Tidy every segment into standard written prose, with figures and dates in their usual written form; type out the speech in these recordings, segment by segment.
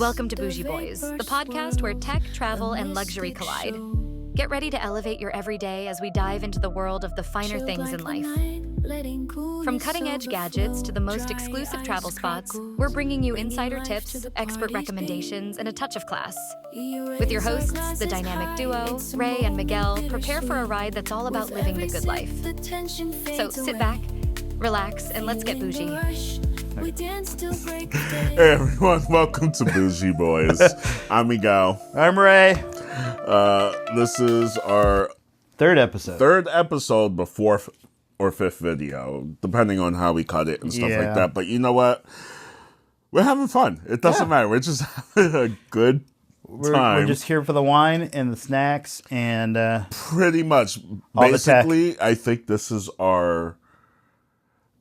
Welcome to Boujee Boys, the podcast where tech, travel, and luxury collide. Get ready to elevate your everyday as we dive into the world of the finer things in life. From cutting-edge gadgets to the most exclusive travel spots, we're bringing you insider tips, expert recommendations, and a touch of class. With your hosts, the dynamic duo, Ray and Miguel, prepare for a ride that's all about living the good life. So sit back, relax, and let's get bougie. Hey everyone, welcome to Boujee Boys. I'm Miguel. I'm Ray. This is our Third episode before or fifth video, depending on how we cut it and stuff Yeah. like that. But you know what? We're having fun. It doesn't matter. We're just having a good time. We're just here for the wine and the snacks and Pretty much. all the tech. Basically, I think this is our...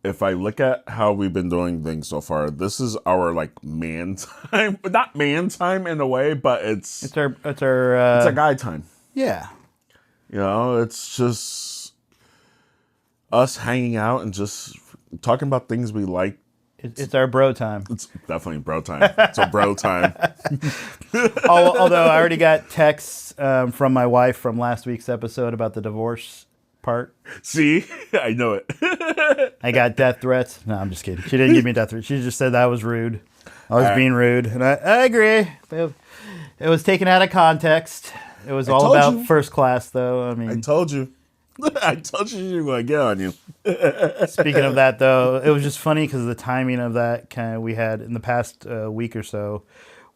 If I look at how we've been doing things so far, this is our like man time. Not man time in a way, but it's our it's a guy time. yeah. You know, it's just us hanging out and just talking about things we like. It's our bro time. It's definitely bro time. It's a bro time. Although I already got texts from my wife from last week's episode about the divorce part. See? I know it. I got death threats. No, I'm just kidding. She didn't give me death threats. She just said that was rude. I was being rude, and I agree. It was taken out of context. It was all told about you. first class, though. I mean, I told you. I told you she was going to get on you. speaking of that, though, it was just funny because of the timing of that kind of we had in the past week or so.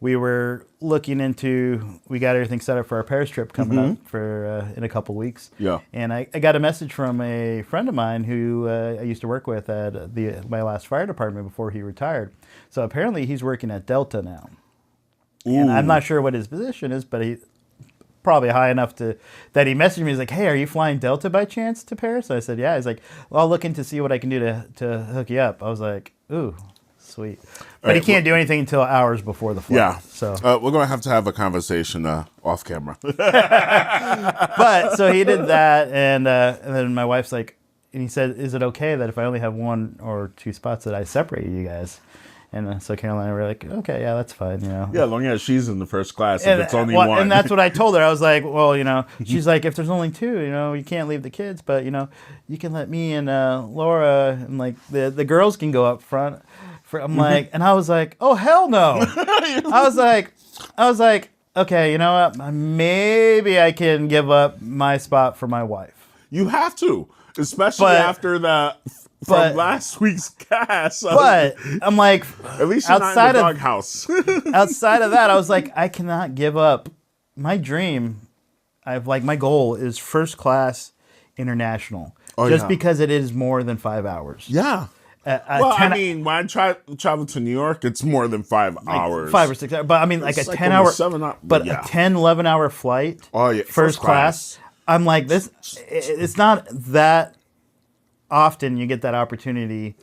We were looking into, we got everything set up for our Paris trip coming up for in a couple weeks. Yeah. And I got a message from a friend of mine who I used to work with at my last fire department before he retired. So apparently he's working at Delta now. And I'm not sure what his position is, but he probably high enough that he messaged me. He's like, "Hey, are you flying Delta by chance to Paris?" I said, "Yeah." He's like, "Well, I'll look into see what I can do to hook you up." I was like, "Ooh, sweet." But he can't do anything until hours before the flight. Yeah. So, we're going to have a conversation off camera. but so he did that, and then my wife's like, and he said, "Is it okay that if I only have one or two spots that I separate you guys?" And so Caroline and I were like, "Okay, yeah, that's fine, you know." Yeah, as long as she's in the first class, if it's only one. And that's what I told her. I was like, well, you know, she's like, if there's only two, you know, you can't leave the kids, but, you know, you can let me and Laura and, like, the girls can go up front. I'm like, and I was like, oh, hell no. I was like, okay, you know what? Maybe I can give up my spot for my wife. You have to, especially after that... From last week's cast. But I'm like, at least you're not in the doghouse. Outside of that, I was like, I cannot give up my dream. My goal is first class international. Because it is more than 5 hours. Yeah. When I travel to New York, it's more than 5 hours. 5 or 6 hours. But I mean, like a 10 hour, a 10, 11 hour flight. Oh, yeah. First class. I'm like, it's not that often you get that opportunity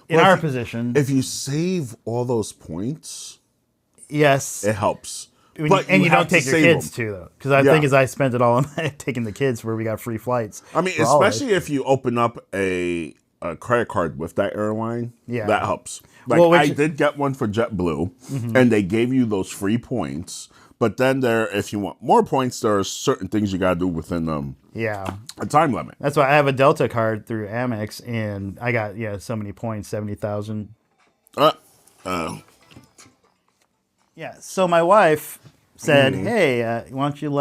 in our position. If you save all those points, yes, it helps. You don't take your kids too, though, because I think I spent it all on taking the kids where we got free flights. I mean, especially if you open up a credit card with that airline, that helps. Like I did get one for JetBlue, and they gave you those free points. But then if you want more points, there are certain things you got to do within a time limit. That's why I have a Delta card through Amex, and I got so many points, 70,000. Yeah. So my wife said, "Hey, why don't you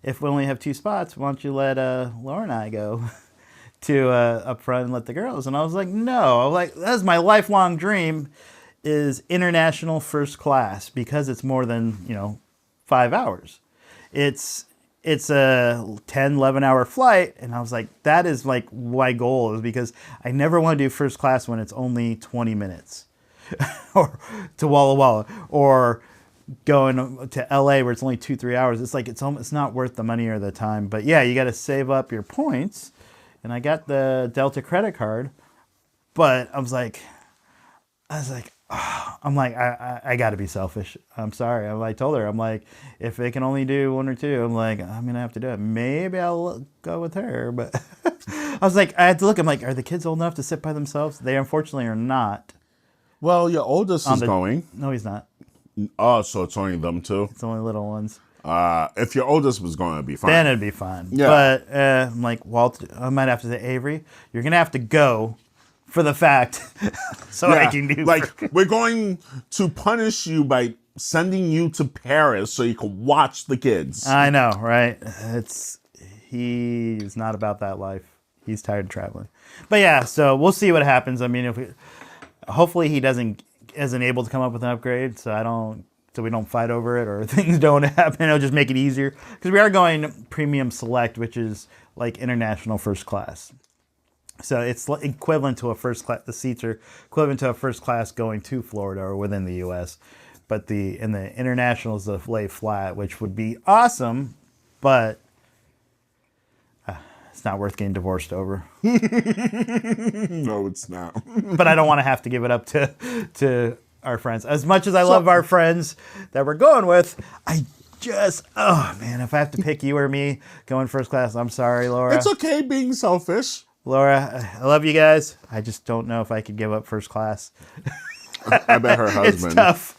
if we only have two spots, why don't you let Laura and I go to up front and let the girls?" And I was like, "No, I was like, that's my lifelong dream." Is international first class because it's more than 5 hours. It's a 10, 11 hour flight, and I was like, that is like my goal, is because I never want to do first class when it's only 20 minutes or to Walla Walla, or going to LA where it's only 2-3 hours. It's like it's not worth the money or the time. But yeah, you got to save up your points, and I got the Delta credit card, but I was like, I got to be selfish. I'm sorry. I told her, I'm like, if they can only do one or two, I'm like, I'm going to have to do it. Maybe I'll go with her. But I was like, I had to look. I'm like, are the kids old enough to sit by themselves? They unfortunately are not. Well, your oldest is going. No, he's not. Oh, so it's only them two? It's only little ones. If your oldest was going to be fine. Then it'd be fine. Yeah. But I'm like, Walt, I might have to say, Avery, you're going to have to go for the fact I can do... We're going to punish you by sending you to Paris so you can watch the kids. I know, right? He's not about that life. He's tired of traveling. But yeah, so we'll see what happens. I mean, hopefully he isn't able to come up with an upgrade, so we don't fight over it or things don't happen. It'll just make it easier because we are going premium select, which is like international first class. So it's equivalent to a first class. The seats are equivalent to a first class going to Florida or within the U.S. But the international is the lay flat, which would be awesome, but it's not worth getting divorced over. No, it's not. But I don't want to have to give it up to our friends. As much as I love our friends that we're going with, if I have to pick you or me going first class, I'm sorry, Laura. It's okay being selfish. Laura, I love you guys. I just don't know if I could give up first class. I bet her husband. It's tough.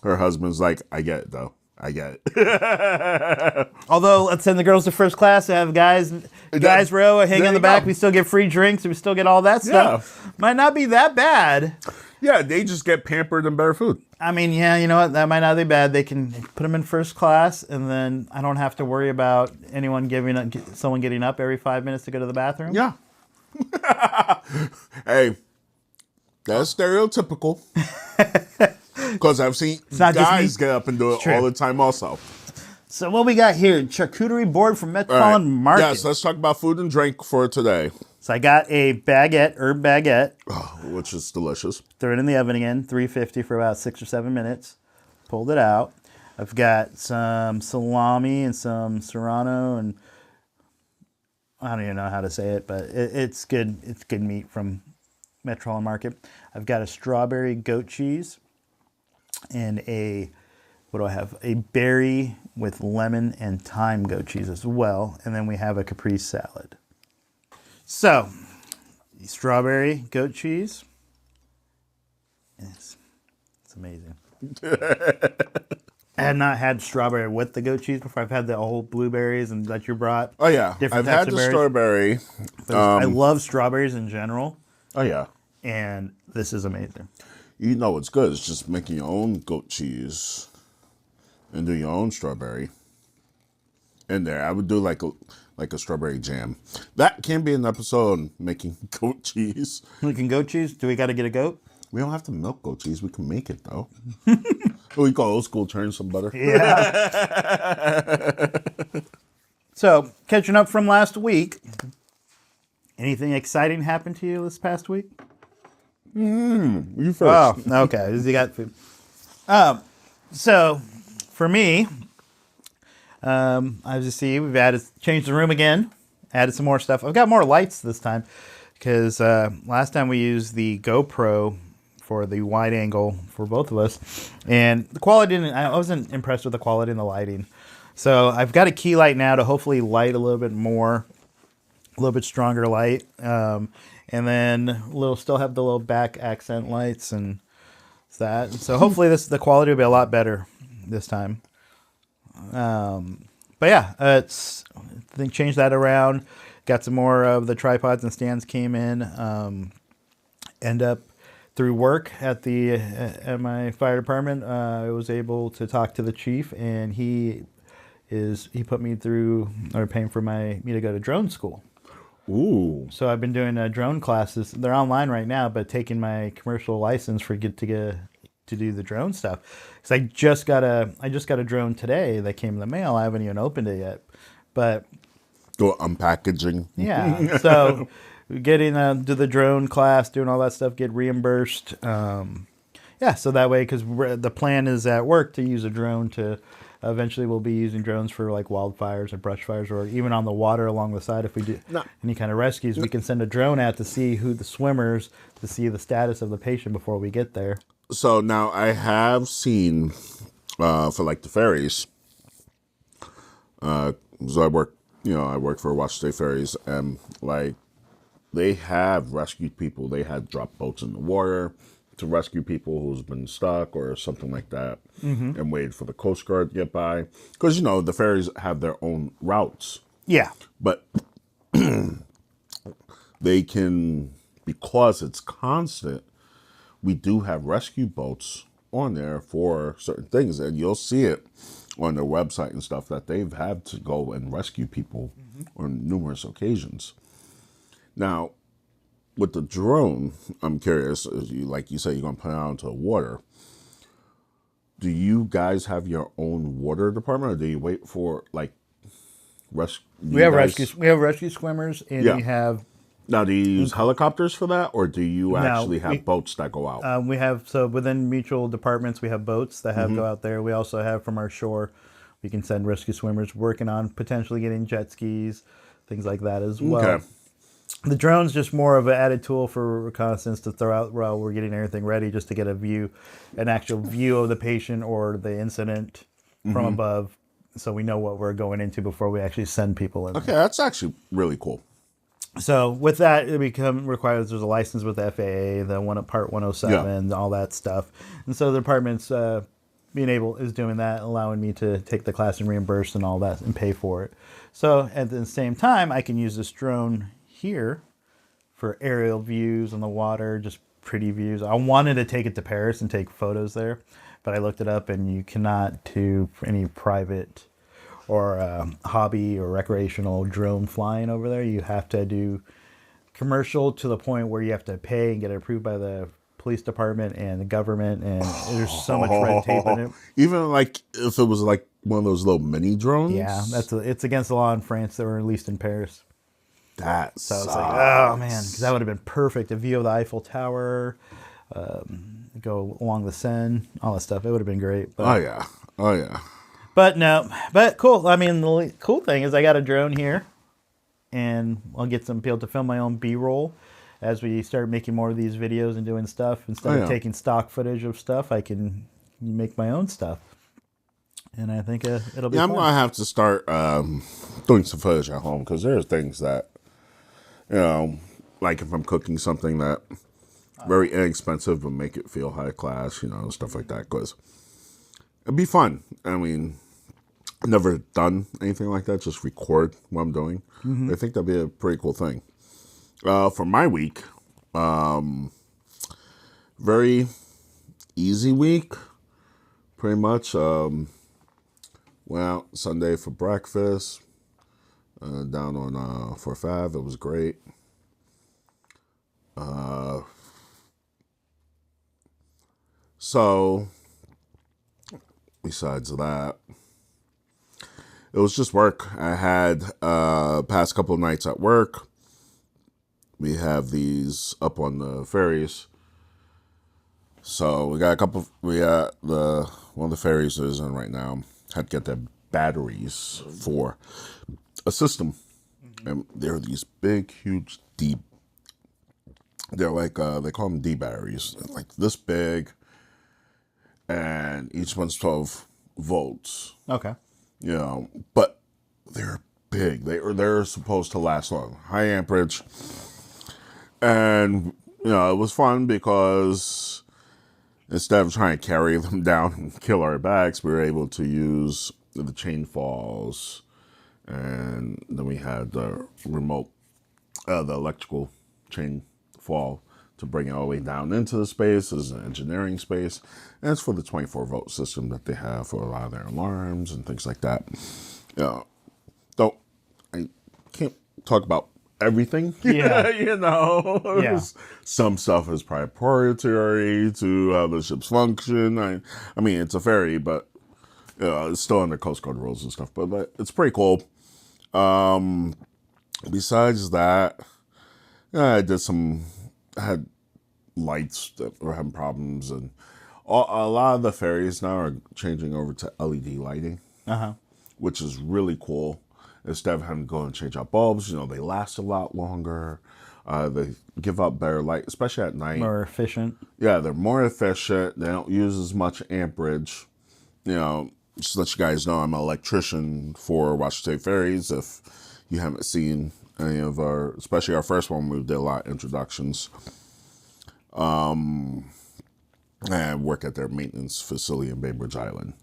Her husband's like, I get it, though. I get it. Although, let's send the girls to first class and have guys row, hang on the back. We still get free drinks. We still get all that stuff. Yeah. Might not be that bad. Yeah, they just get pampered and better food. I mean, yeah, you know what? That might not be bad. They can put them in first class, and then I don't have to worry about someone getting up every 5 minutes to go to the bathroom. Yeah. Hey, that's stereotypical. Because I've seen guys get up and do it all the time also. So what we got here, charcuterie board from Metropolitan Market. Yes, let's talk about food and drink for today. So I got a herb baguette. Which is delicious. Threw it in the oven again, 350 for about 6 or 7 minutes. Pulled it out. I've got some salami and some serrano, and I don't even know how to say it, but it's good. It's good meat from Metropolitan Market. I've got a strawberry goat cheese and a berry with lemon and thyme goat cheese as well. And then we have a caprese salad. So, strawberry goat cheese. It's amazing. I had not had strawberry with the goat cheese before. I've had the whole blueberries and that you brought. Oh, yeah. I've had the strawberry. I love strawberries in general. Oh, yeah. And this is amazing. You know what's good? It's just making your own goat cheese and do your own strawberry in there. I would do like a strawberry jam. That can be an episode making goat cheese. Making goat cheese? Do we got to get a goat? We don't have to milk goat cheese. We can make it, though. We call old school turn some butter. Yeah. So, catching up from last week, anything exciting happened to you this past week? You first. Oh, okay. You got food. So, for me, as you see, we've changed the room again, added some more stuff. I've got more lights this time because last time we used the GoPro for the wide angle for both of us, and the quality I wasn't impressed with the quality and the lighting. So I've got a key light now to hopefully light a little bit more, a little bit stronger light, and then still have the little back accent lights and that. So hopefully the quality will be a lot better this time. But yeah, I think changed that around. Got some more of the tripods and stands came in. End up through work at my fire department. I was able to talk to the chief, and he put me through or paying for me to go to drone school. Ooh! So I've been doing drone classes. They're online right now, but taking my commercial license to do the drone stuff. Because I just got a drone today that came in the mail. I haven't even opened it yet, but unpackaging. Yeah. So getting to the drone class, doing all that stuff, get reimbursed. Yeah. So that way, because the plan is at work to use a drone to. Eventually, we'll be using drones for like wildfires and brush fires, or even on the water along the side. If we do any kind of rescues, we can send a drone out to see who the swimmers, to see the status of the patient before we get there. So now I have seen for like the ferries. So I work for Watch State Ferries, and like they have rescued people. They had dropped boats in the water to rescue people who's been stuck or something like that, and wait for the Coast Guard to get by. Because, the ferries have their own routes. Yeah. But they can, because it's constant, we do have rescue boats on there for certain things. And you'll see it on their website and stuff that they've had to go and rescue people on numerous occasions. Now, with the drone, I'm curious, like you say, you're going to put it out into the water. Do you guys have your own water department, or do you wait for, like, rescue? We have rescue swimmers, and we have... Now, do you use helicopters for that, or do you actually have boats that go out? We have, so within mutual departments, we have boats that go out there. We also have from our shore, we can send rescue swimmers working on potentially getting jet skis, things like that as well. Okay. The drone's just more of an added tool for reconnaissance to throw out while we're getting everything ready, just to get an actual view of the patient or the incident from above, so we know what we're going into before we actually send people in. Okay, that's actually really cool. So with that, it requires there's a license with the FAA, Part 107, all that stuff, and so the department's is doing that, allowing me to take the class and reimburse and all that and pay for it. So at the same time, I can use this drone here for aerial views on the water, just pretty views. I wanted to take it to Paris and take photos there, but I looked it up and you cannot do any private or hobby or recreational drone flying over there. You have to do commercial to the point where you have to pay and get it approved by the police department and the government, and there's so much red tape in it. Even like if it was like one of those little mini drones? Yeah, it's against the law in France that were released in Paris. That so it's like, oh man, because that would have been perfect. A view of the Eiffel Tower, go along the Seine, all that stuff. It would have been great. But, oh yeah. But no, but cool. I mean, the cool thing is I got a drone here, and I'll be able to film my own B-roll as we start making more of these videos and doing stuff. Instead of taking stock footage of stuff, I can make my own stuff. And I think it'll be fun. I'm going to have to start doing some footage at home, because there's things that, like if I'm cooking something that very inexpensive but make it feel high class, stuff like that, because it'd be fun. I mean, I've never done anything like that, just record what I'm doing. I think that'd be a pretty cool thing. For my week, very easy week, pretty much. Went out Sunday for breakfast, down on 4-5. It was great. So, besides that, it was just work. I had past couple of nights at work. We have these up on the ferries. So we got one of the ferries is in right now. Had to get the batteries for a system. And they're these big, huge, deep. They're like, they call them D batteries. They're like this big. And each one's 12 volts. Okay. But they're big. They're supposed to last long. High amperage. And, it was fun because instead of trying to carry them down and kill our backs, we were able to use the chain falls. And then we had the remote, the electrical chain fall to bring it all the way down into the space. This is an engineering space. And it's for the 24-volt system that they have for a lot of their alarms and things like that. Though I can't talk about everything. Yeah. Some stuff is proprietary to how the ships function. I mean, it's a ferry, but it's still under Coast Guard rules and stuff. But it's pretty cool. Besides that, I had lights that were having problems, and a lot of the ferries now are changing over to LED lighting, which is really cool. Instead of having to go and change out bulbs, they last a lot longer. They give out better light, especially at night. More efficient. Yeah, they're more efficient. They don't use as much amperage. Just to let you guys know, I'm an electrician for Washington State Ferries. If you haven't seen any of especially our first one, we did a lot of introductions. and work at their maintenance facility in Bainbridge Island.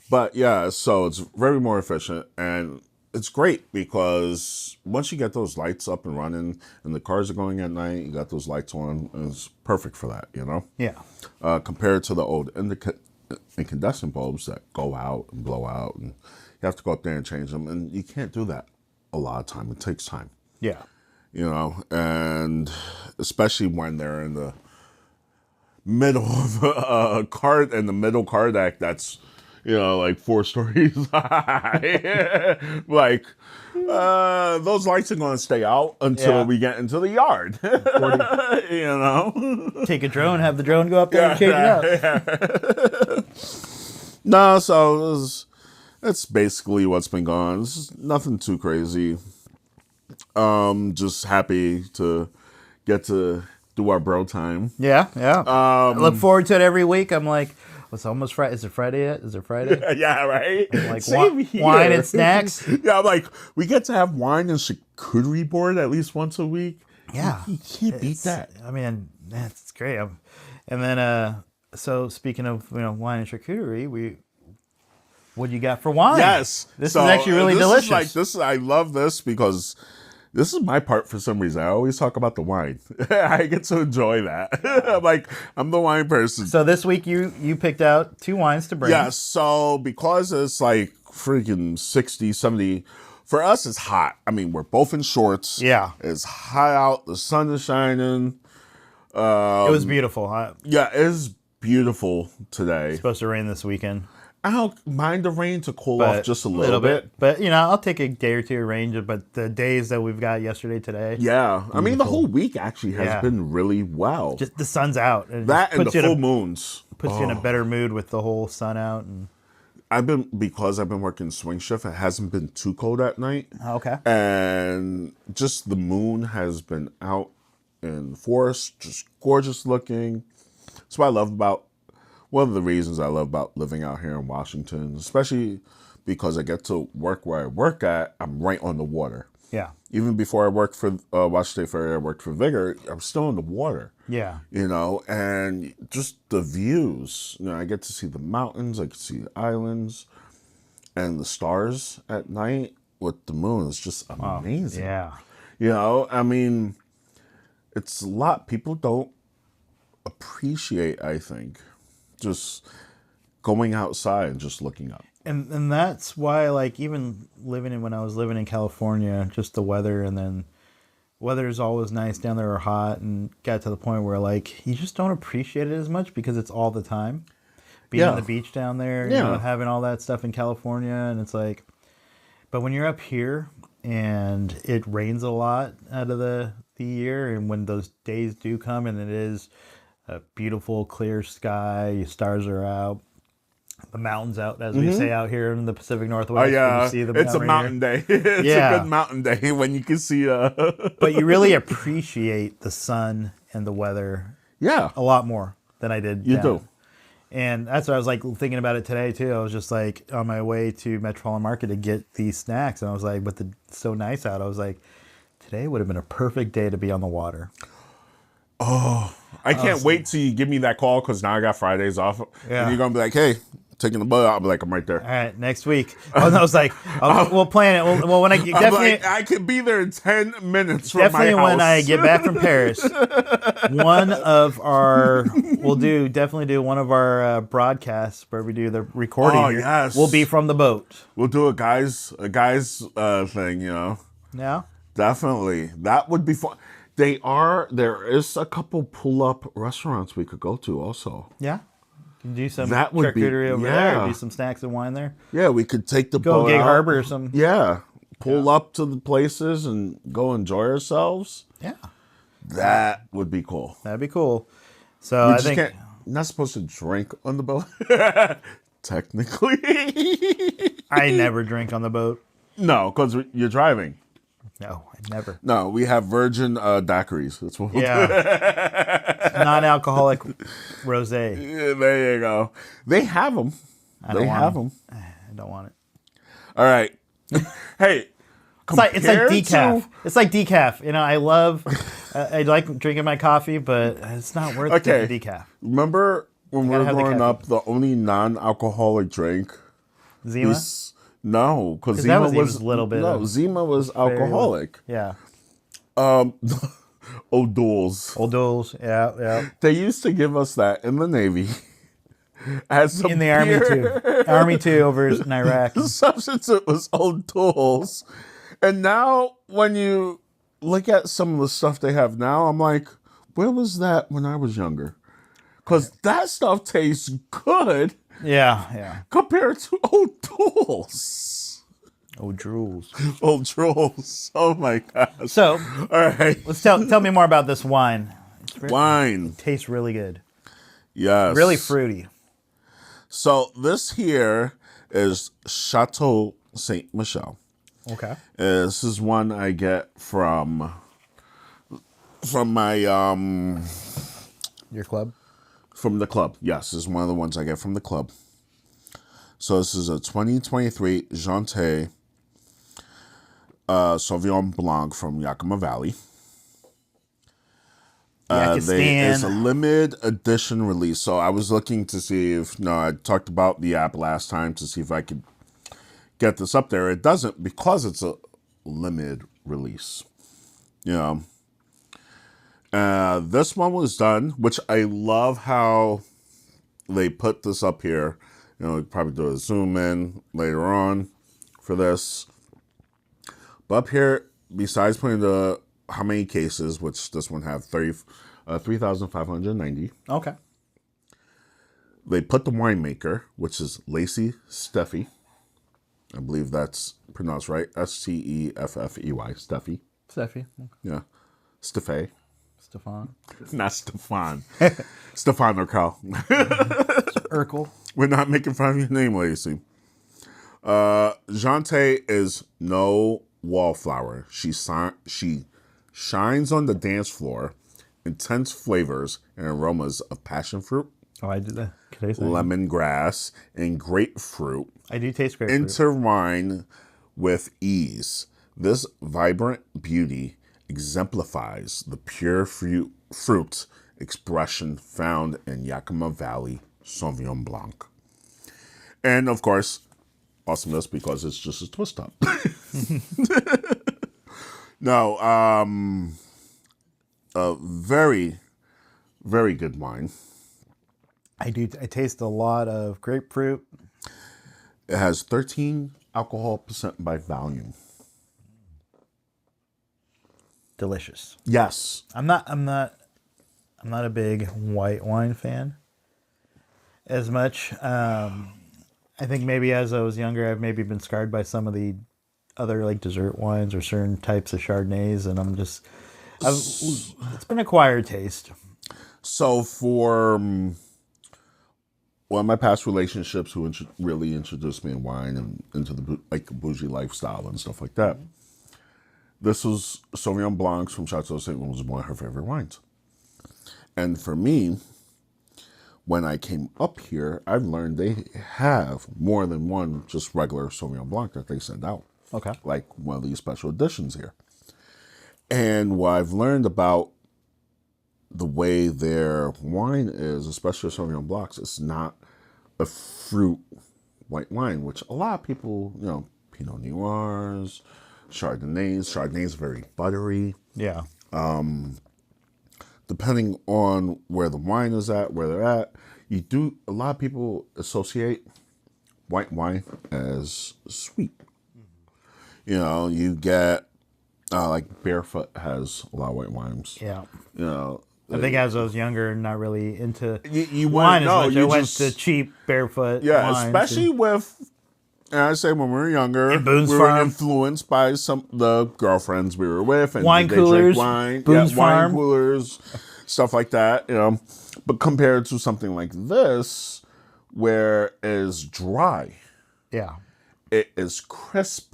But yeah, so it's very more efficient, and it's great because once you get those lights up and running and the cars are going at night, you got those lights on, and it's perfect for that, you know? Yeah. Compared to the old incandescent bulbs that go out and blow out, and you have to go up there and change them, and you can't do that a lot of time. It takes time. Yeah. You know, and especially when they're in the middle of the middle car deck that's, you know, like 4 stories high. Like, those lights are going to stay out until we get into the yard. You know? Take a drone, have the drone go up there and change it out. No, so that's basically what's been going on. It's nothing too crazy. Just happy to get to do our bro time. Yeah. I look forward to it every week. I'm like, it's almost Friday. Is it Friday yet? Is it Friday? Yeah, right? I'm like, wine and snacks. Yeah, I'm like, we get to have wine and charcuterie board at least once a week. Yeah. You can't beat that. I mean, that's great. And then, so speaking of, you know, wine and charcuterie, what do you got for wine? Yes. This is actually really delicious. I love this because this is my part for some reason. I always talk about the wine. I get to enjoy that. I'm the wine person. So this week you picked out 2 wines to bring. Yeah, so because it's like freaking 60, 70, for us it's hot. I mean, we're both in shorts. Yeah. It's hot out. The sun is shining. It was beautiful. Yeah, it is beautiful today. It's supposed to rain this weekend. I don't mind the rain to cool off just a little bit. But, you know, I'll take a day or two of rain, but the days that we've got yesterday, today. Yeah. I mean, the whole week actually has been really well. Just the sun's out. And that and the full moons. Puts you in a better mood with the whole sun out. And because I've been working swing shift, it hasn't been too cold at night. Okay. And just the moon has been out in the forest, just gorgeous looking. That's what I love about one of the reasons I love about living out here in Washington, especially because I get to work where I work at, I'm right on the water. Yeah. Even before I worked for Washington State Fair, I worked for Vigor, I'm still on the water. Yeah. You know, and just the views. You know, I get to see the mountains, I can see the islands, and the stars at night with the moon. It's just amazing. Yeah. You know, I mean, it's a lot people don't appreciate, I think, just going outside and just looking up. And that's why, like, even when I was living in California, just the weather, and then weather is always nice down there or hot, and got to the point where, like, you just don't appreciate it as much because it's all the time. Being on the beach down there, you know, having all that stuff in California, and it's like, but when you're up here and it rains a lot out of the year, and when those days do come and it is a beautiful clear sky, stars are out, the mountains out, as we say out here in the Pacific Northwest. Oh yeah, you see them it's a mountain day. It's a good mountain day when you can see. But you really appreciate the sun and the weather. Yeah, a lot more than I did. You do. And that's what I was like thinking about it today too. I was just like on my way to Metropolitan Market to get these snacks, and I was like, "But it's so nice out." I was like, "Today would have been a perfect day to be on the water." Oh, I can't wait till you give me that call because now I got Fridays off, and you're gonna be like, "Hey, taking the boat out." I'll be like, "I'm right there." All right, next week. Oh, no, I was like, we'll plan it. Well, when I definitely, like, I could be there in 10 minutes from my house. Definitely when I get back from Paris, we'll definitely do one of our broadcasts where we do the recording. Oh yes, we'll be from the boat. We'll do a guys thing, you know. Yeah, definitely. That would be fun. There is a couple pull-up restaurants we could go to also. Yeah. Do some charcuterie over there. Do some snacks and wine there. Yeah, we could take the boat out. Gig Harbor or some. Yeah, pull up to the places and go enjoy ourselves. Yeah, that would be cool. That'd be cool. So I think you're not supposed to drink on the boat. Technically, I never drink on the boat. No, because you're driving. No, I never. No, we have virgin daiquiris. That's what we'll do. Non-alcoholic rosé. Yeah, there you go. They have them. I don't want it. All right. Hey, it's like decaf. It's like decaf. You know, I like drinking my coffee, but it's not worth the decaf. Remember when we were growing up, the only non-alcoholic drink. Zima? No, because Zima was a little bit. No, Zima was alcoholic. Yeah. O'Doul's. Yeah. They used to give us that in the Navy. As in the Army too. Army too over in Iraq. The substitute was O'Doul's. And now when you look at some of the stuff they have now, I'm like, where was that when I was younger? Because that stuff tastes good. Yeah. Compared to O'Doul's. O'Doul's. Oh my God. So, all right. Let's tell me more about this wine. Wine. It tastes really good. Yes. Really fruity. So this here is Chateau Saint Michel. Okay. This is one I get from my your club. From the club, yes, this is one of the ones I get from the club. So this is a 2023 Janté Sauvignon Blanc from Yakima Valley. It's a limited edition release. So I was looking to see if, I talked about the app last time to see if I could get this up there. It doesn't because it's a limited release. This one was done, which I love how they put this up here. We'll probably do a zoom in later on for this. But up here, besides putting the how many cases, which this one have 3,590. Okay. They put the winemaker, which is Lacey Steffi. I believe that's pronounced right. Steffey. Steffi. Steffi. Yeah. Stefan. Not Stefan. Stefan or Carl. Urkel. We're not making fun of your name, Lacey. Janté is no wallflower. She shines on the dance floor. Intense flavors and aromas of passion fruit. Oh, I did that. Could I say lemongrass and grapefruit. I do taste grapefruit. Intertwine with ease. This vibrant beauty exemplifies the pure fruit expression found in Yakima Valley Sauvignon Blanc. And of course, awesomeness because it's just a twist up. No, a very, very good wine. I taste a lot of grapefruit. It has 13 alcohol percent by volume. Delicious. Yes. I'm not a big white wine fan as much. I think maybe as I was younger, I've maybe been scarred by some of the other like dessert wines or certain types of Chardonnays, and it's been acquired taste. So for one of my past relationships who really introduced me in wine and into the Boujee lifestyle and stuff like that, this was Sauvignon Blancs from Chateau Saint was one of her favorite wines. And for me, when I came up here, I've learned they have more than one just regular Sauvignon Blanc that they send out. Okay. Like one of these special editions here. And what I've learned about the way their wine is, especially Sauvignon Blancs, it's not a fruit white wine, which a lot of people, Pinot Noirs, Chardonnays. Chardonnay's very buttery. Yeah. Depending on where the wine is at, where they're at, a lot of people associate white wine as sweet. Mm-hmm. You get, like Barefoot has a lot of white wines. Yeah. I think as I was younger, not really into you wine as much. I went to cheap Barefoot wines. Especially with, and I say when we were younger, Boone's we Farm. were influenced by the girlfriends we were with. And wine they coolers, drank wine, Boone's wine Farm. coolers, stuff like that. But compared to something like this, where it is dry, it is crisp.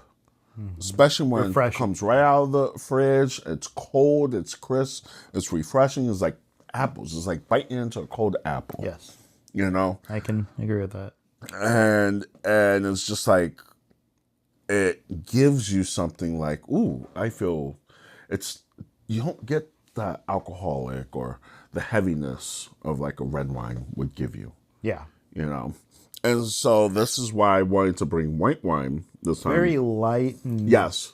Mm-hmm. Especially when it comes right out of the fridge. It's cold, it's crisp, it's refreshing. It's like apples. It's like biting into a cold apple. Yes. I can agree with that. And it's just like, it gives you something like, ooh, I feel you don't get the alcoholic or the heaviness of like a red wine would give you. Yeah. You know? And so this is why I wanted to bring white wine this time. Very light. And yes.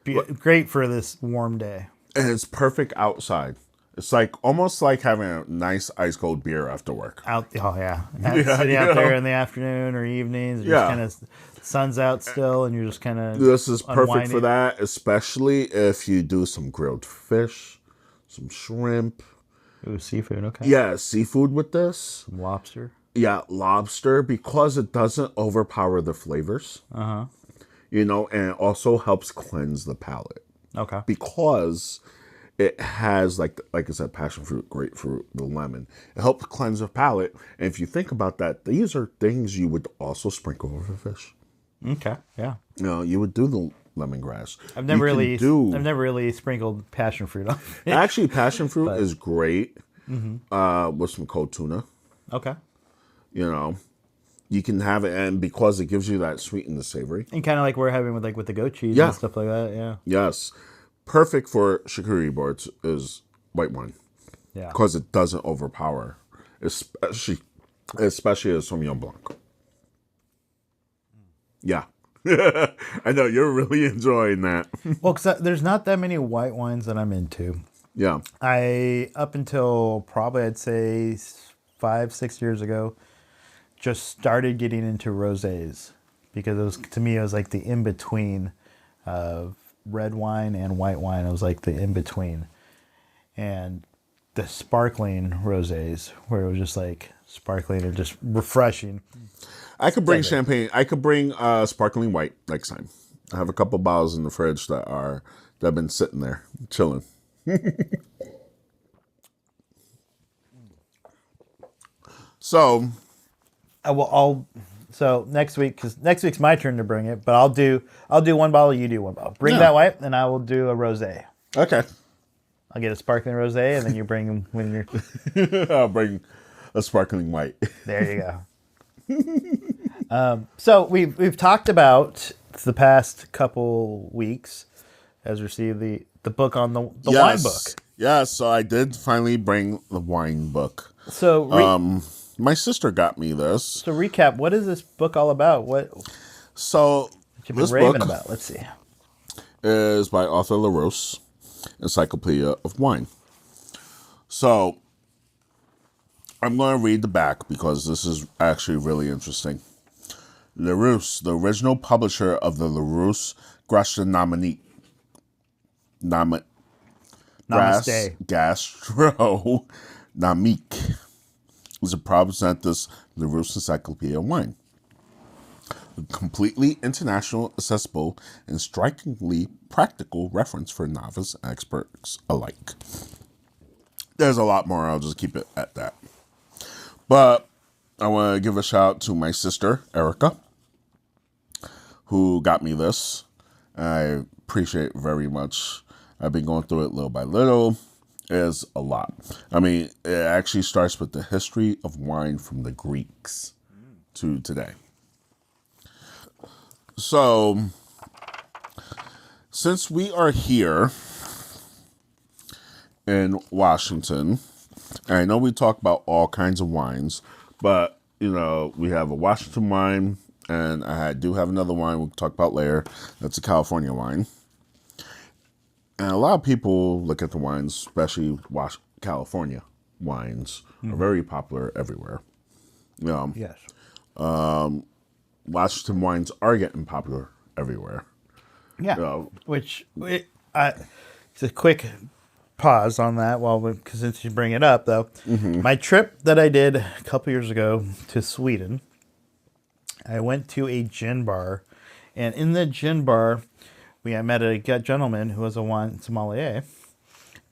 Great for this warm day. And it's perfect outside. It's like almost like having a nice ice cold beer after work. Sitting out there in the afternoon or evenings. Just kind of sun's out still, and you're just kind of. This is perfect for that, especially if you do some grilled fish, some shrimp. Ooh, seafood. Okay. Yeah, seafood with this. Some lobster. Yeah, lobster, because it doesn't overpower the flavors. You know, and it also helps cleanse the palate. Okay. Because it has, like I said, passion fruit, grapefruit, the lemon. It helps cleanse the palate. And if you think about that, these are things you would also sprinkle over fish. Okay, yeah. You know, you would do the lemongrass. I've never really sprinkled passion fruit on it. Actually, passion fruit is great with some cold tuna. Okay. You know, you can have it, and because it gives you that sweet and the savory. And kind of like we're having with the goat cheese and stuff like that, yeah. Yes. Perfect for charcuterie boards is white wine. Yeah. Because it doesn't overpower, especially a Sauvignon Blanc. Yeah. I know, you're really enjoying that. Well, because there's not that many white wines that I'm into. Yeah. Up until probably, I'd say 5-6 years ago, just started getting into rosés. Because to me, it was like the in-between of red wine and white wine. It was like the in-between. And the sparkling rosés, where it was just like sparkling and just refreshing. I could bring champagne. I could bring sparkling white next time. I have a couple bottles in the fridge that have been sitting there, chilling. So, So next week, because next week's my turn to bring it, but I'll do one bottle, you do one bottle. Bring that white, and I will do a rosé. Okay. I'll get a sparkling rosé, and then you bring them when you're. I'll bring a sparkling white. There you go. So we've talked about the past couple weeks as received the book on the wine book. Yeah, so I did finally bring the wine book. So my sister got me this. So recap, what is this book all about? What you've been raving about? Let's see. Is by Arthur LaRose, Encyclopedia of Wine. So I'm going to read the back because this is actually really interesting. LaRose, the original publisher of the LaRose Gastronomique, is a proud LaRose Encyclopedia of Wine. A completely international, accessible, and strikingly practical reference for novice and experts alike. There's a lot more, I'll just keep it at that. But I want to give a shout out to my sister, Erica, who got me this. I appreciate it very much. I've been going through it little by little. It's a lot. I mean, it actually starts with the history of wine from the Greeks to today. So, since we are here in Washington, and I know we talk about all kinds of wines, but, you know, we have a Washington wine, and I do have another wine we'll talk about later. That's a California wine. And a lot of people look at the wines, especially California wines, are very popular everywhere. You know, yes. Washington wines are getting popular everywhere. Yeah. It's a quick pause on that because since you bring it up, though, my trip that I did a couple years ago to Sweden, I went to a gin bar, and in the gin bar, I met a gentleman who was a wine sommelier,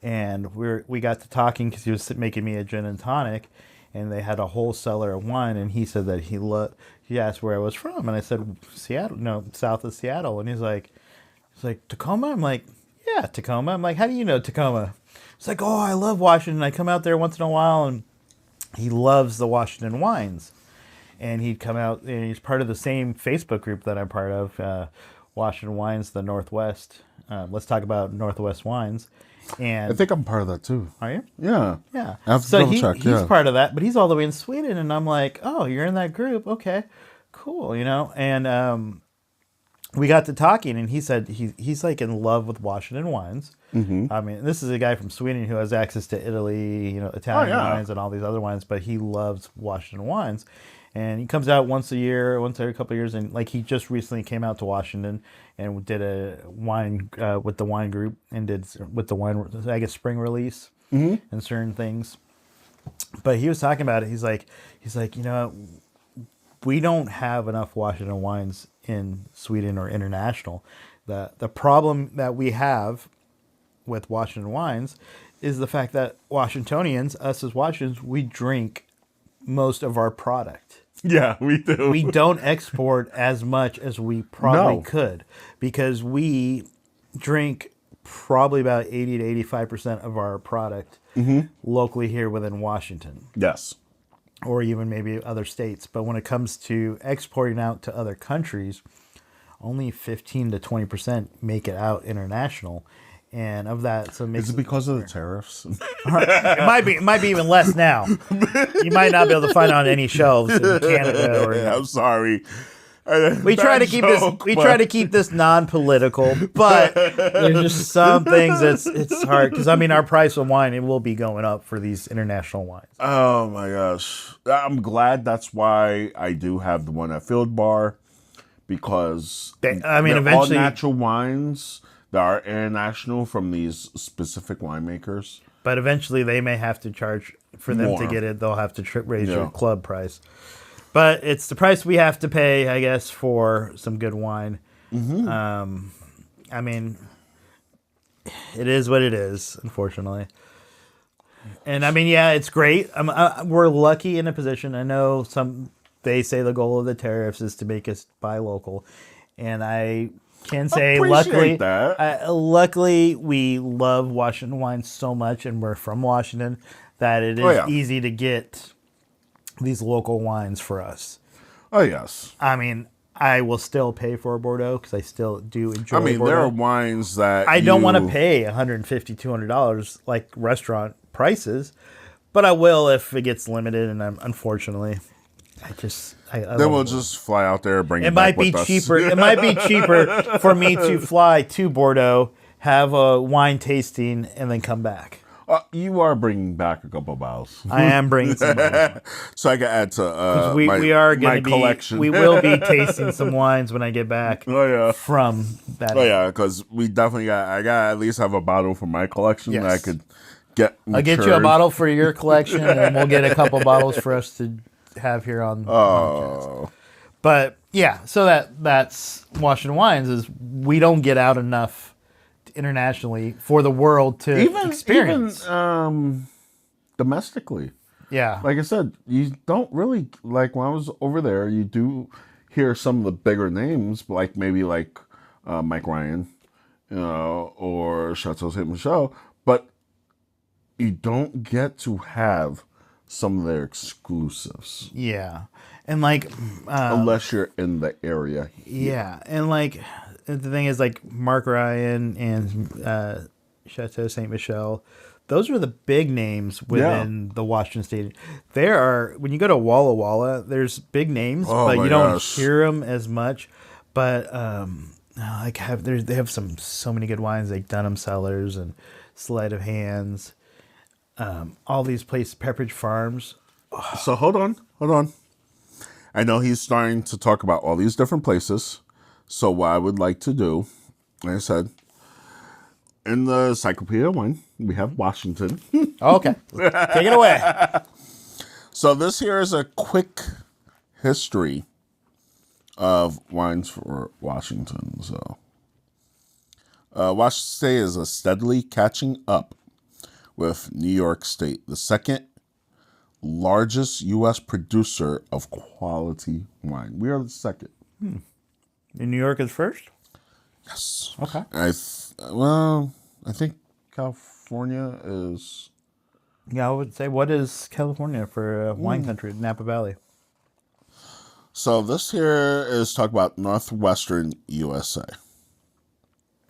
and we got to talking because he was making me a gin and tonic, and they had a whole cellar of wine, and he said that he asked where I was from, and I said Seattle, no, south of Seattle, and he's like Tacoma. I'm like, yeah, Tacoma. I'm like, how do you know Tacoma? It's like, oh, I love Washington. I come out there once in a while, and he loves the Washington wines, and he'd come out, and he's part of the same Facebook group that I'm part of. Washington Wines, the Northwest Let's talk about Northwest Wines. And I think I'm part of that too. Are you? Yeah. Yeah. I have to So double check. he's part of that, but he's all the way in Sweden, and I'm like, oh, you're in that group? Okay, cool. And we got to talking, and he said he's like in love with Washington wines. Mm-hmm. I mean, this is a guy from Sweden who has access to Italy, Italian wines and all these other wines, but he loves Washington wines. And he comes out once a year, once every couple of years, and like he just recently came out to Washington and did a wine with the wine group and did with the wine, I guess, spring release and certain things. But he was talking about it. He's like, we don't have enough Washington wines in Sweden or international. The problem that we have with Washington wines is the fact that Washingtonians, us as Washingtons, we drink most of our product. Yeah, we do. We don't export as much as we probably could because we drink probably about 80 to 85% of our product locally here within Washington. Yes. Or even maybe other states. But when it comes to exporting out to other countries, only 15 to 20% make it out international. And of that, so it makes is it because of the tariffs? It might be even less now. You might not be able to find it on any shelves in Canada. Or I'm sorry. We try to keep this non-political, but there's just some things it's hard because our price of wine, it will be going up for these international wines. Oh my gosh, I'm glad that's why I do have the one at Field Bar because they're eventually all natural wines that are international from these specific winemakers. But eventually they may have to charge for them more to get it. They'll have to raise your club price. But it's the price we have to pay, I guess, for some good wine. Mm-hmm. It is what it is, unfortunately. And it's great. We're lucky in a position. I know they say the goal of the tariffs is to make us buy local, and I can say luckily we love Washington wine so much, and we're from Washington that it is easy to get these local wines for us. Oh, yes. I will still pay for a Bordeaux because I still do enjoy Bordeaux. There are wines that I don't want to pay $150, $200 like restaurant prices, but I will if it gets limited, and unfortunately, then we'll just fly out there and bring it back with us. It might be cheaper for me to fly to Bordeaux, have a wine tasting, and then come back. You are bringing back a couple of bottles. I am bringing some bottles. So I can add to my collection. We will be tasting some wines when I get back from that. Oh, yeah, because we definitely I got to at least have a bottle for my collection that I could get matured. I'll get you a bottle for your collection, and we'll get a couple bottles for us to have here on the podcast. But, yeah, so that's Washington Wines is we don't get out enough internationally for the world to experience. Even domestically. Yeah. Like I said, you don't really, like when I was over there, you do hear some of the bigger names, like maybe like Mike Ryan, or Chateau Saint Michel, but you don't get to have some of their exclusives. Yeah. And like unless you're in the area. Yeah. And like the thing is, like Mark Ryan and Chateau Saint Michel, those are the big names within the Washington State. There are, when you go to Walla Walla, there's big names, but you don't hear them as much. But they have so many good wines, like Dunham Cellars and Sleight of Hands. All these places, Pepperidge Farms. So hold on. I know he's starting to talk about all these different places. So what I would like to do, like I said, in the Encyclopedia of Wine, we have Washington. Okay. Take it away. So this here is a quick history of wines for Washington. So Washington State is steadily catching up with New York State, the second largest U.S. producer of quality wine. We are the second. And New York is first? Yes. Okay. I think California is... Yeah, I would say, what is California for wine country, Napa Valley? So this here is talking about northwestern USA.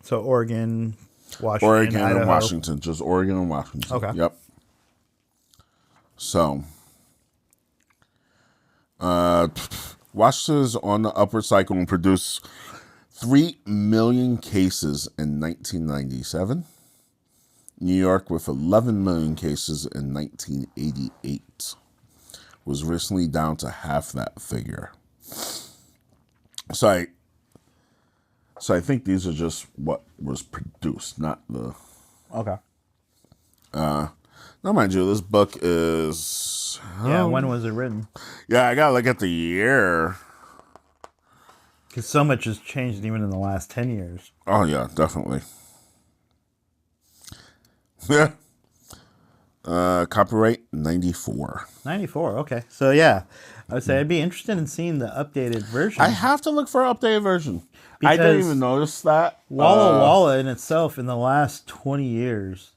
So Oregon, Washington, Idaho. And Washington. Just Oregon and Washington. Okay. Yep. So, Washington is on the upward cycle and produced 3 million cases in 1997. New York, with 11 million cases in 1988, was recently down to half that figure. So I think these are just what was produced, not the... Okay. Now, mind you, this book is... when was it written? Yeah, I gotta look at the year. Because so much has changed even in the last 10 years. Oh, yeah, definitely. Yeah. Copyright 94. 94, okay. So, yeah, I would say I'd be interested in seeing the updated version. I have to look for an updated version. I didn't even notice that. Walla Walla in itself, in the last 20 years,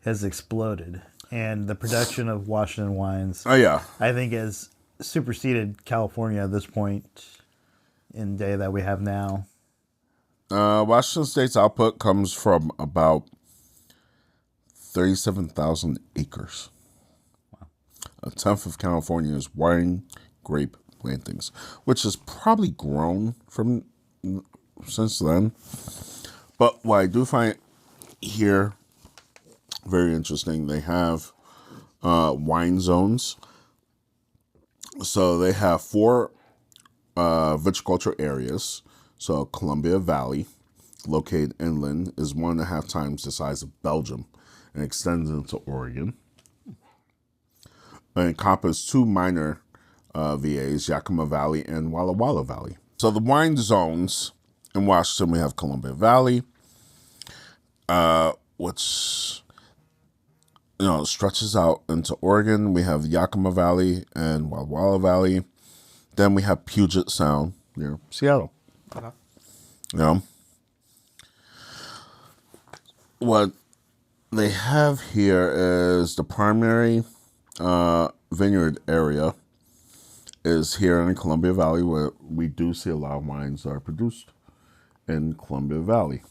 has exploded. And the production of Washington wines, I think, has superseded California at this point in the day that we have now. Washington State's output comes from about 37,000 acres. Wow. A tenth of California's wine grape plantings, which has probably grown from since then. But what I do find here very interesting, they have wine zones. So they have 4 viticulture areas. So Columbia Valley, located inland, is 1.5 times the size of Belgium and extends into Oregon. And encompasses 2 minor VAs, Yakima Valley and Walla Walla Valley. So the wine zones in Washington, we have Columbia Valley, which stretches out into Oregon. We have Yakima Valley and Walla Walla Valley. Then we have Puget Sound near Seattle. Okay. What they have here is the primary vineyard area is here in Columbia Valley, where we do see a lot of wines that are produced in Columbia Valley.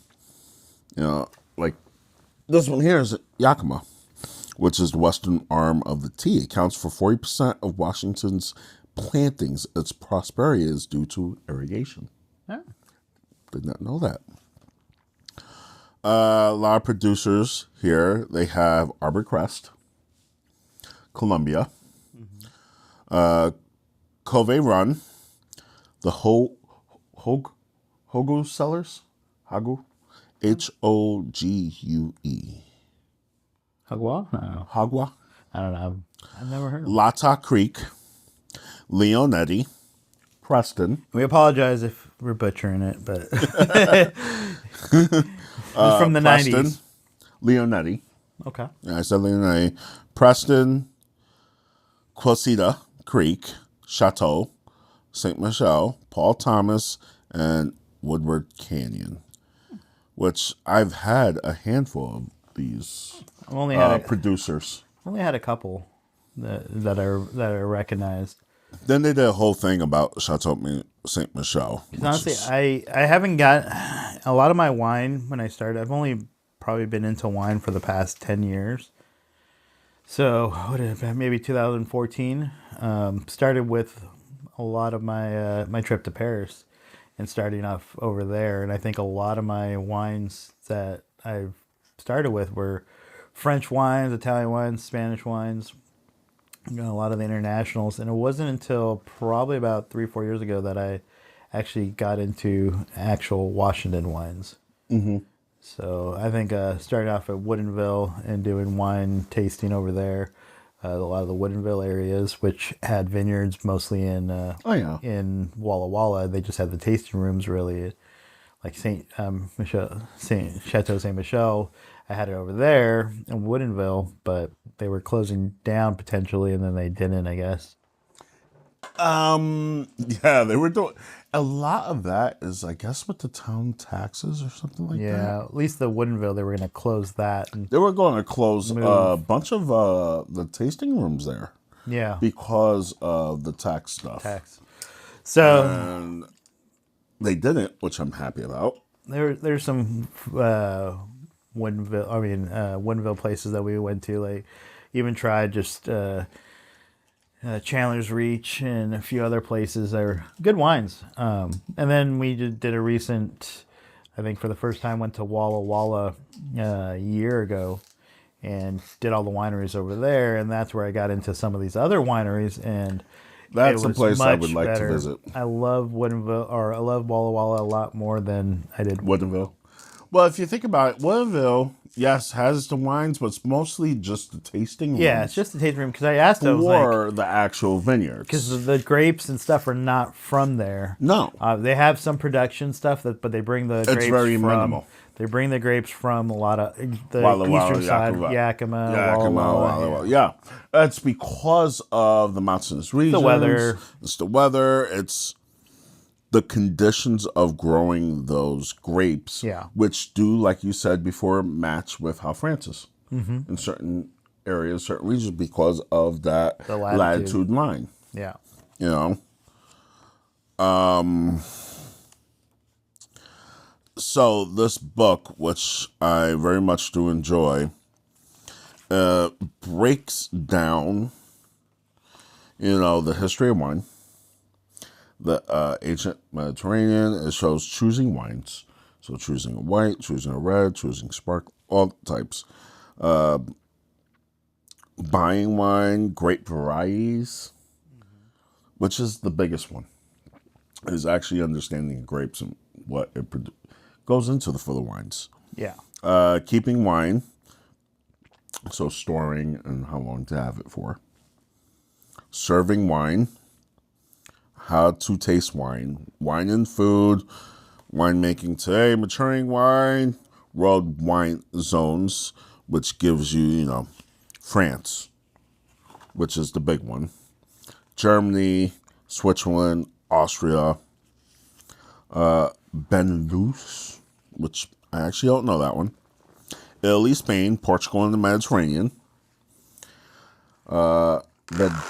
Like this one here is Yakima, which is the western arm of the tea. It accounts for 40% of Washington's plantings. Its prosperity is due to irrigation. Yeah. Did not know that. A lot of producers here. They have Arborcrest, Columbia, Cove Run, the Hogu Cellars, Hogue, Hogue. Hagwa? No. Hagwa. I don't know. I've never heard of it. Lata Creek, Leonetti, Preston. We apologize if we're butchering it, but it's from the Preston, 90s. Leonetti. Okay. I said Leonetti. Preston, Quilceda Creek, Chateau, St. Michel, Paul Thomas, and Woodward Canyon, which I've had a handful of these producers. Only had a couple that are recognized. Then they did a whole thing about Chateau St. Michel. Honestly, I haven't got a lot of my wine when I started. I've only probably been into wine for the past 10 years. So what is it, maybe 2014. Started with a lot of my trip to Paris and starting off over there. And I think a lot of my wines that I've started with were French wines, Italian wines, Spanish wines, a lot of the internationals. And it wasn't until probably about 3-4 years ago that I actually got into actual Washington wines. Mm-hmm. So I think starting off at Woodinville and doing wine tasting over there, a lot of the Woodinville areas, which had vineyards mostly in Walla Walla, they just had the tasting rooms really, like Chateau St. Michel. I had it over there in Woodinville, but they were closing down potentially, and then they didn't, I guess. Yeah, they were doing a lot of that is, I guess, with the town taxes or something like that. Yeah, at least the Woodinville, they were going to close that. And they were going to close a bunch of the tasting rooms there. Yeah, because of the tax stuff. So and they didn't, which I'm happy about. there's some Woodinville places that we went to. Like, even tried just Chandler's Reach and a few other places. They're good wines. And then we did a recent, I think for the first time, went to Walla Walla a year ago and did all the wineries over there. And that's where I got into some of these other wineries. And that's a place I would like to visit. I love Woodinville, or I love Walla Walla a lot more than I did Woodinville. Well, if you think about it, Woodinville, yes, has the wines, but it's mostly just the tasting rooms. Yeah, it's just the tasting room. Because I asked them, for the actual vineyards. Because the grapes and stuff are not from there. No. They have some production stuff, but they bring the grapes it's very minimal. They bring the grapes from a lot of the Walla, eastern side, Yakima, Walla Walla. Yeah. It's because of the mountainous regions. The weather. It's the weather. It's the conditions of growing those grapes, which do, like you said before, match with how France is in certain areas, certain regions, because of that the latitude line. Yeah. You know? So this book, which I very much do enjoy, breaks down, the history of wine, the ancient Mediterranean. It shows choosing wines. So choosing a white, choosing a red, choosing sparkling, all types. Buying wine, grape varieties, which is the biggest one, is actually understanding grapes and what it goes into the fuller wines. Yeah. Keeping wine, so storing and how long to have it for. Serving wine, how to taste wine, wine and food, winemaking today, maturing wine, world wine zones, which gives you, France, which is the big one, Germany, Switzerland, Austria, Benelux, which I actually don't know that one, Italy, Spain, Portugal, and the Mediterranean, the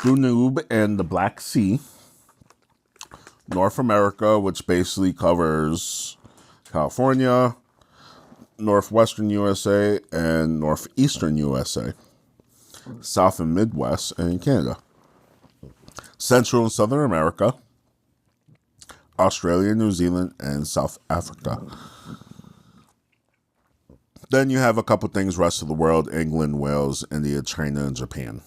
Danube and the Black Sea, North America, which basically covers California, northwestern USA, and northeastern USA, South and Midwest, and Canada, Central and Southern America, Australia, New Zealand, and South Africa. Then you have a couple things, rest of the world, England, Wales, India, China, and Japan.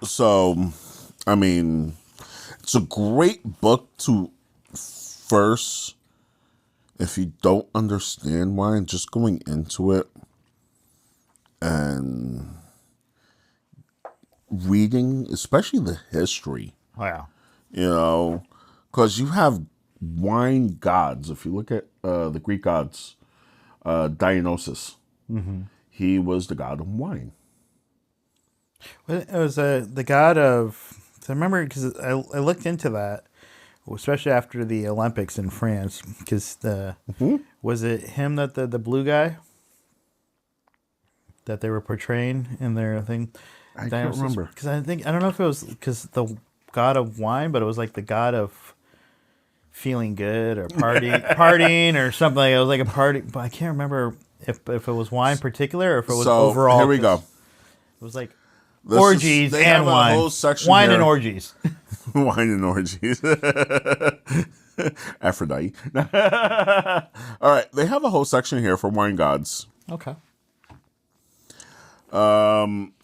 So, I mean, it's a great book to first, if you don't understand wine, just going into it and reading, especially the history. Wow. Because you have wine gods. If you look at the Greek gods, Dionysus, he was the god of wine. Well, it was the god of. I remember because I looked into that, especially after the Olympics in France. Because was it him that the blue guy that they were portraying in their thing? I can't remember. Because I don't know if it was because the god of wine, but it was like the god of feeling good or partying or something. Like it was like a party, but I can't remember if it was wine particular or if it was overall. Here we go. It was like orgies and wine. Wine and orgies. Wine and orgies. Aphrodite. All right, they have a whole section here for wine gods. Okay.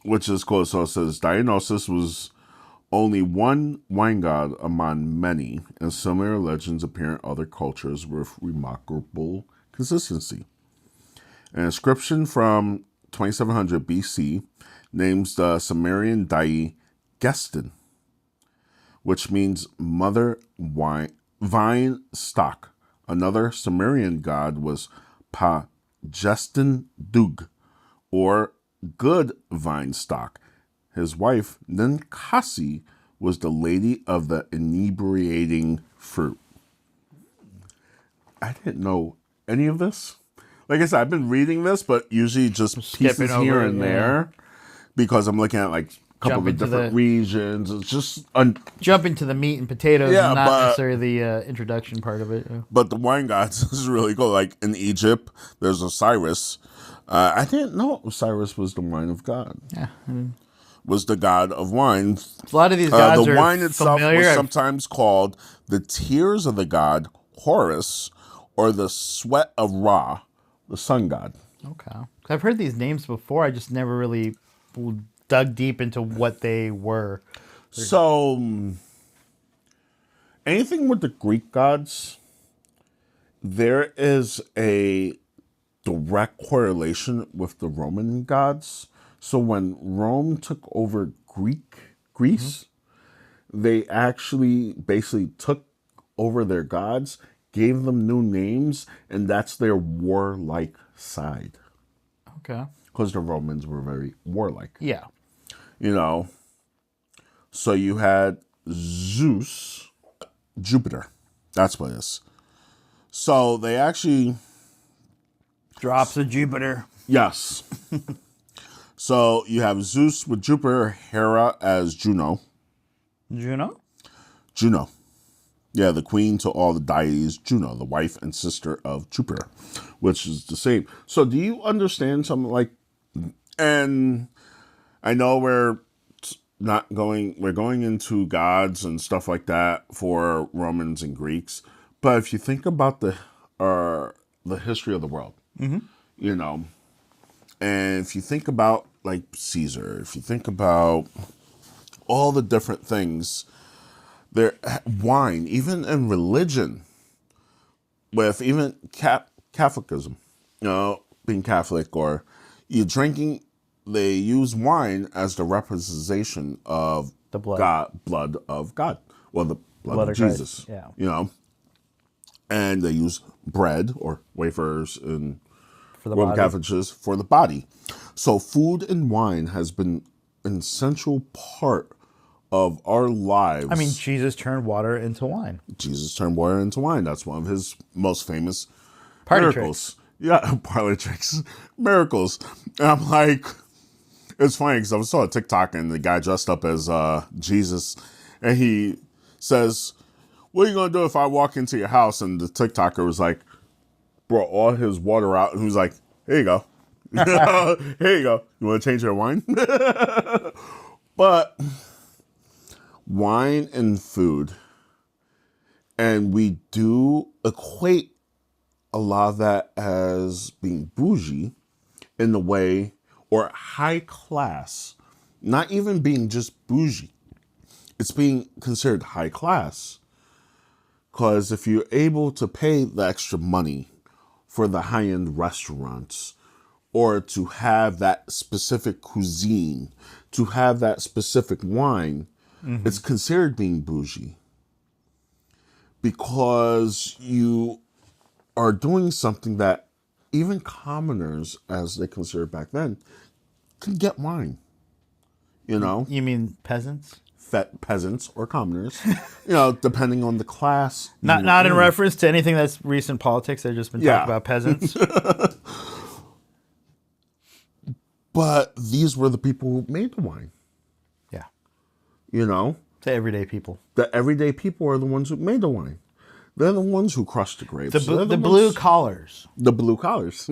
Which is cool. So it says Dionysus was only one wine god among many, and similar legends appear in other cultures with remarkable consistency. An inscription from 2700 BC names the Sumerian deity Gestin, which means mother vine stock. Another Sumerian god was Pa-Gestin Dug, or good vine stock. His wife, Ninkasi, was the lady of the inebriating fruit. I didn't know any of this. Like I said, I've been reading this, but usually just pieces here and there, because I'm looking at like couple of different regions. It's just jump into the meat and potatoes, and not necessarily the introduction part of it. Yeah. But the wine gods is really cool. Like in Egypt, there's Osiris. I didn't know Osiris was the wine of God. Yeah. Was the god of wine. A lot of these gods the are wine itself familiar. was sometimes called the tears of the god Horus, or the sweat of Ra, the sun god. Okay. I've heard these names before. I just never really dug deep into what they were. So, anything with the Greek gods, there is a direct correlation with the Roman gods. So when Rome took over Greece, they actually basically took over their gods, gave them new names, and that's their warlike side. Okay. Because the Romans were very warlike. Yeah. You know, so you had Zeus, Jupiter. That's what it is. So they actually... Drops of Jupiter. Yes. So you have Zeus with Jupiter, Hera as Juno. Juno? Juno. Yeah, the queen to all the deities, Juno, the wife and sister of Jupiter, which is the same. So do you understand something like... And I know we're going into gods and stuff like that for Romans and Greeks, but if you think about the history of the world, you know, and if you think about like Caesar, if you think about all the different things, there wine, even in religion, with even Catholicism, you know, being Catholic, or you drinking, they use wine as the representation of the blood of God, or the blood of Jesus. Yeah. You know, and they use bread or wafers and Roman Catholic Church for the body. So food and wine has been an essential part of our lives. I mean, Jesus turned water into wine. Jesus turned water into wine. That's one of his most famous miracles. Tricks. Yeah, parlor tricks. Miracles. And I'm like, it's funny because I saw a TikTok and the guy dressed up as Jesus, and he says, "What are you going to do if I walk into your house?" And the TikToker was like, brought all his water out, and he was like, "Here you go." Here you go. You want to change your wine? But wine and food, and we do equate a lot of that as being bougie in the way, or high class, not even being just bougie. It's being considered high class. Because if you're able to pay the extra money for the high-end restaurants, or to have that specific cuisine, to have that specific wine, it's considered being bougie. Because you are doing something that even commoners, as they considered back then, can get wine. You know? You mean peasants? Peasants or commoners, you know, depending on the class. Not in reference to anything that's recent politics. I've just been talking about peasants. But these were the people who made the wine. Yeah. You know? The everyday people. The everyday people are the ones who made the wine. They're the ones who crushed the grapes. The blue collars. The blue collars.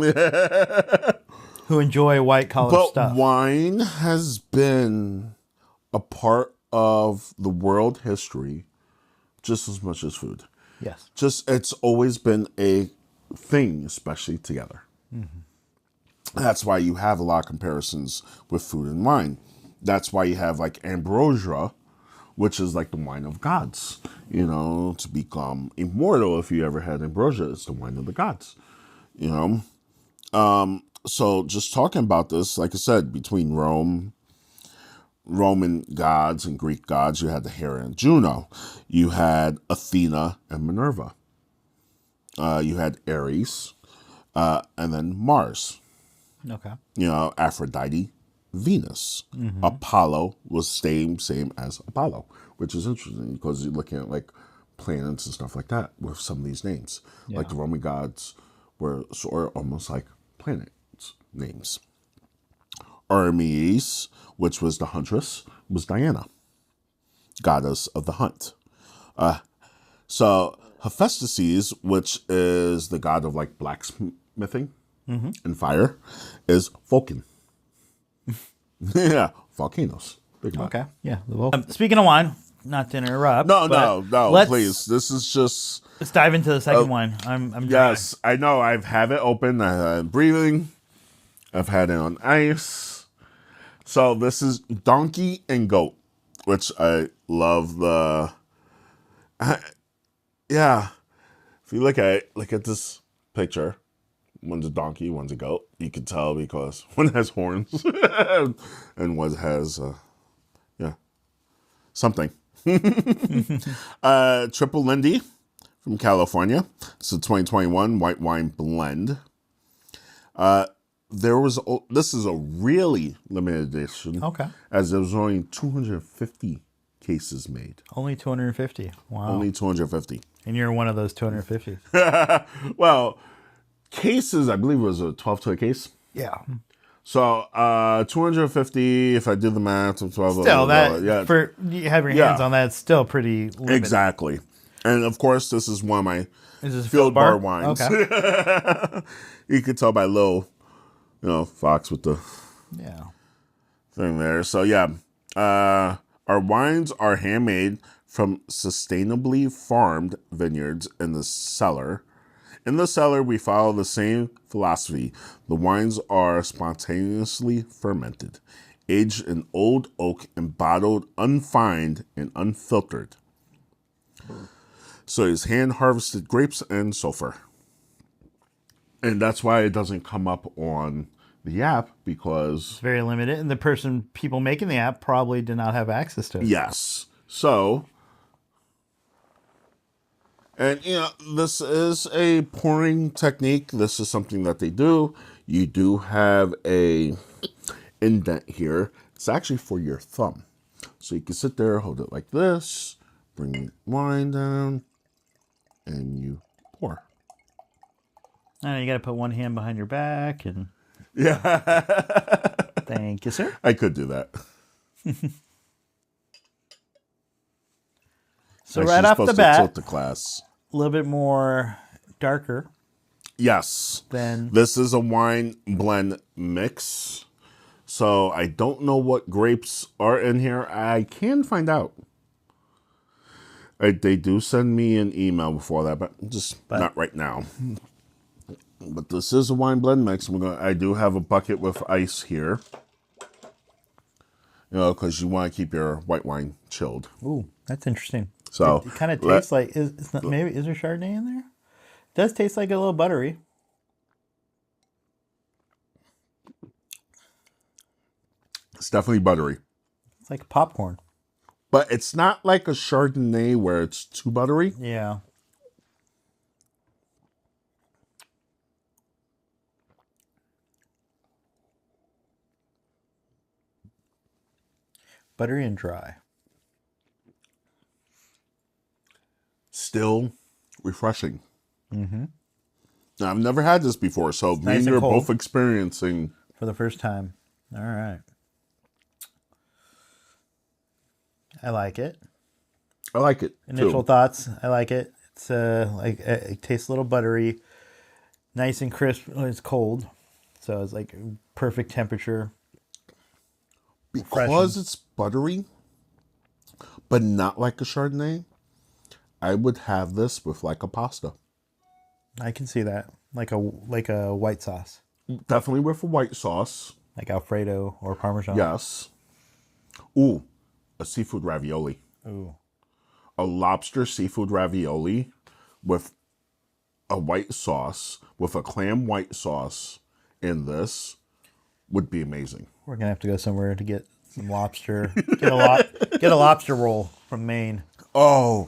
Who enjoy white collar stuff. But wine has been a part of the world history just as much as food. Yes. It's always been a thing, especially together. That's why you have a lot of comparisons with food and wine. That's why you have like ambrosia, which is like the wine of gods. You know, to become immortal, if you ever had ambrosia, it's the wine of the gods. You know? So just talking about this, like I said, between Roman gods and Greek gods, you had the Hera and Juno. You had Athena and Minerva. You had Ares, and then Mars. Okay. You know, Aphrodite, Venus. Apollo was same as Apollo, which is interesting because you're looking at like planets and stuff like that with some of these names. Yeah. Like the Roman gods were sort of almost like planets names. Artemis, which was the huntress, was Diana, goddess of the hunt. So Hephaestus, which is the god of like blacksmithing and fire, is Vulcan. Yeah, volcanoes. Okay, yeah. Speaking of wine, not to interrupt. No, please. This is just. Let's dive into the second wine. I'm dry. Yes, I know. I've had it open. I had it breathing. I've had it on ice. So this is Donkey and Goat, which I love yeah. If you look at this picture, one's a donkey, one's a goat. You can tell because one has horns and one has, something. Triple Lindy from California. It's a 2021 white wine blend. This is a really limited edition. Okay. As there was only 250 cases made. Only 250. Wow. Only 250. And you're one of those 250. Well, cases, I believe it was a 12 to a case. Yeah. So 250, if I do the math, 12. Still, for you have your hands on that, it's still pretty limited. Exactly. And of course, this is one of my field bar wines. Okay. You could tell by little, fox with the thing there. So yeah, our wines are handmade from sustainably farmed vineyards in the cellar. In the cellar, we follow the same philosophy. The wines are spontaneously fermented, aged in old oak, and bottled unfined and unfiltered. So it's hand-harvested grapes and sulfur. And that's why it doesn't come up on the app, because... It's very limited, and people making the app probably did not have access to it. Yes. So... And, this is a pouring technique. This is something that they do. You do have a indent here. It's actually for your thumb. So you can sit there, hold it like this, bring the wine down, and you pour. You got to put one hand behind your back and... Yeah. Thank you, sir. I could do that. So right off the bat, tilt the class. A little bit more darker. Yes. Than this is a wine blend mix. So I don't know what grapes are in here. I can find out. They do send me an email before that, but not right now. But this is a wine blend mix. I do have a bucket with ice here. Because you want to keep your white wine chilled. Ooh, that's interesting. So it kind of tastes like is there Chardonnay in there? It does taste like a little buttery. It's definitely buttery. It's like popcorn. But it's not like a Chardonnay where it's too buttery. Yeah. Buttery and dry. Still refreshing. Mm-hmm. Now, I've never had this before, so me and you are both experiencing. For the first time. All right. I like it. I like it. Initial thoughts. I like it. It's it tastes a little buttery, nice and crisp when it's cold. So it's like perfect temperature. Because it's buttery, but not like a Chardonnay, I would have this with like a pasta. I can see that. Like a white sauce. Definitely with a white sauce. Like Alfredo or Parmesan. Yes. Ooh, a seafood ravioli. Ooh. A lobster seafood ravioli with a white sauce, with a clam white sauce in this would be amazing. We're going to have to go somewhere to get some lobster. Get a lobster roll from Maine. Oh,